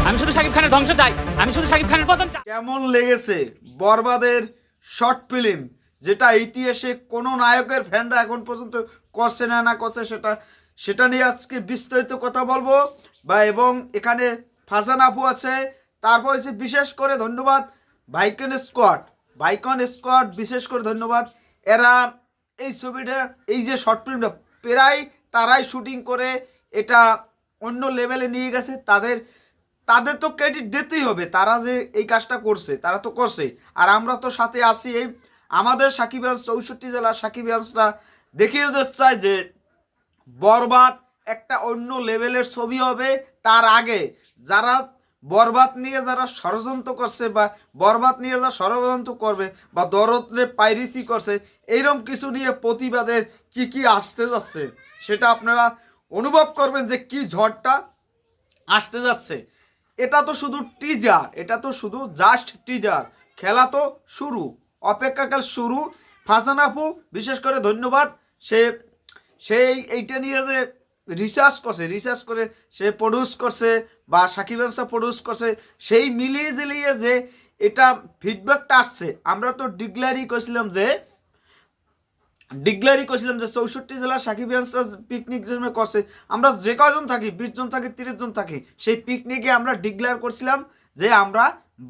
আমি শুধু শাকিব খানের ধ্বংস চাই, আমি শুধু শাকিব খানের পতন চাই। কেমন লেগেছে বরবাদের শর্ট ফিল্ম, যেটা ইতিহাসে কোনো নায়কের ফ্যানরা এখন পর্যন্ত করছে না করছে, সেটা নিয়ে আজকে বিস্তারিত কথা বলবো এবং এখানে ফারজানা আপু আছে। তারপর হচ্ছে বিশেষ করে ধন্যবাদ ভাইকন স্কোয়াড, বিশেষ করে ধন্যবাদ। এরা এই ছবিটা, এই যে শর্ট ফিল্মটা প্রায় তারাই শুটিং করে এটা অন্য লেভেলে নিয়ে গেছে। তাদের তো ক্রেডিট দিতেই হবে, তারা যে এই কাজটা করছে তারা তো করছে। আর আমরা তো সাথে আছি, এই আমাদের সাকিবগঞ্জ 64 জেলার সাকিবগঞ্জটা দেখিয়ে দিতে চাই যে বরবাদ একটা অন্য লেভেলের ছবি হবে। তার আগে যারা বরবাদ নিয়ে যারা ষড়যন্ত্র করছে বা বরবাদ নিয়ে যারা ষড়যন্ত্র করবে বা দরদে পাইরেসি করছে, এইরকম কিছু নিয়ে প্রতিবাদের কি আসতে যাচ্ছে সেটা আপনারা অনুভব করবেন যে কি ঝড়টা আসতে যাচ্ছে। এটা তো শুধু টিজার, এটা তো শুধু জাস্ট টিজার, খেলা তো শুরু, অপেক্ষাকাল শুরু। ফারজানা আপু বিশেষ করে ধন্যবাদ, সেই এইটা নিয়ে যে রিসার্চ করে সে প্রডিউস করছে বা সাকিব খান প্রডিউস করছে, সেই মিলিয়ে ঝিলিয়ে যে এটা ফিডব্যাকটা আসছে। আমরা তো ডিক্লেয়ারই করেছিলাম যে 64 জেলা সাকিব পিকনিক যে করছে, আমরা যে কজন থাকি 20 জন থাকি 30 জন থাকি, সেই পিকনিকে আমরা ডিক্লেয়ার করছিলাম যে আমরা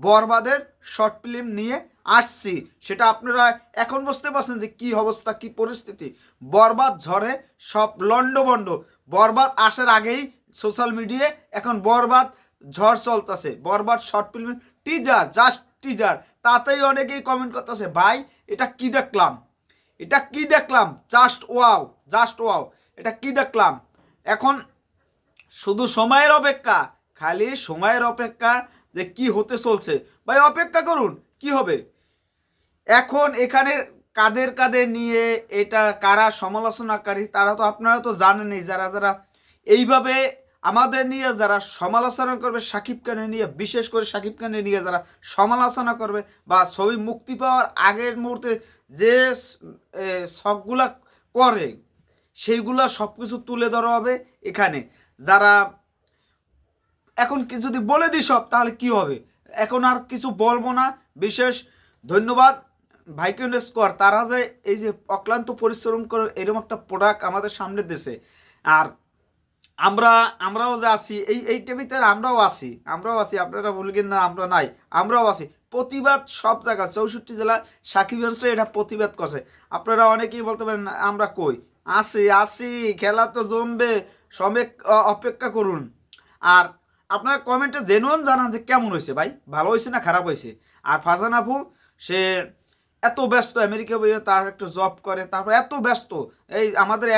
বরবাদের শর্ট ফিল্ম নিয়ে আসছি। সেটা আপনারা এখন বুঝতে পারছেন যে কি অবস্থা, কি পরিস্থিতি। বরবাদ ঝড়ে সব লন্ডভন্ড। বরবাদ আসার আগেই সোশ্যাল মিডিয়ায় এখন বরবাদ ঝড় চলতেছে। Borbaad short film teaser, just teaser, তাতেই অনেকেই কমেন্ট করতেছে, ভাই এটা কি দেখলাম, জাস্ট ওয়াও, এটা কি দেখলাম। এখন শুধু সময়ের অপেক্ষা, খালি সময়ের অপেক্ষা যে কি হতে চলছে। ভাই অপেক্ষা করুন, কি হবে। এখন এখানে কাদের নিয়ে এটা কারা সমালোচনাকারী তারা তো আপনারা তো জানেনই। যারা এইভাবে আমাদের নিয়ে যারা সমালোচনা করবে, শাকিব খানের নিয়ে, বিশেষ করে শাকিব খানের নিয়ে যারা সমালোচনা করবে বা ছবি মুক্তি পাওয়ার আগের মুহূর্তে যে শখগুলা করে, সেইগুলা সব কিছু তুলে ধরা হবে এখানে। যারা এখন যদি বলে দিই সব, তাহলে কি হবে, এখন আর কিছু বলবো না। বিশেষ ধন্যবাদ ভাইকন স্কোয়ার, তারা যে এই যে অক্লান্ত পরিশ্রম করে এরকম একটা প্রোডাক্ট আমাদের সামনে দিছে। আর আমরাও যে আছি এই টিভিতে, আমরাও আছি, আপনারা বলবেন না আমরা নাই, আমরাও আছি। প্রতিবাদ সব জায়গায় 64 জেলা সাকিবগঞ্জ এটা প্রতিবাদ করছে। আপনারা অনেকেই বলতে পারেন আমরা কই, আসি, খেলা তো জমবে, সমেক অপেক্ষা করুন। আর আপনারা কমেন্টে জেনুইন জানান যে কেমন হয়েছে, ভাই ভালো হয়েছে না খারাপ হয়েছে। আর ফারজানা আপু সে এত ব্যস্ত, আমেরিকা বইয়ে তার একটা জব করে, তারপর এত ব্যস্ত, এই আমাদের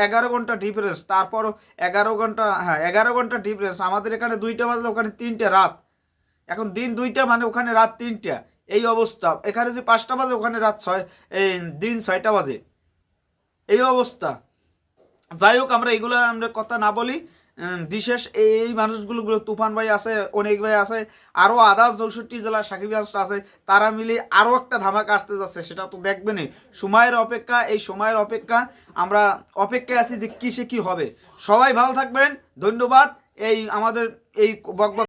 11 ঘন্টা ডিফারেন্স, তারপরও 11 ঘন্টা ডিফারেন্স। আমাদের এখানে 2টা বাজলে ওখানে 3টা রাত, এখন দিন 2টা মানে ওখানে রাত 3টা, এই অবস্থা। এখানে যে 5টা বাজে ওখানে রাত 6, এই দিন 6টা বাজে, এই অবস্থা। যাই হোক, আমরা কথা না বলি। বিশেষ এই মানুষগুলো তুফান ভাই আছে, অনেক ভাই আছে, আরও আদার্স 64 জেলা সাকিবগঞ্জ আছে, তারা মিলে আরও একটা ধামাকা আসতে যাচ্ছে, সেটা তো দেখবেনই। সময়ের অপেক্ষা, এই সময়ের অপেক্ষা, আমরা অপেক্ষায় আছি যে কিসে কি হবে। সবাই ভালো থাকবেন, ধন্যবাদ। এই আমাদের এই বকবক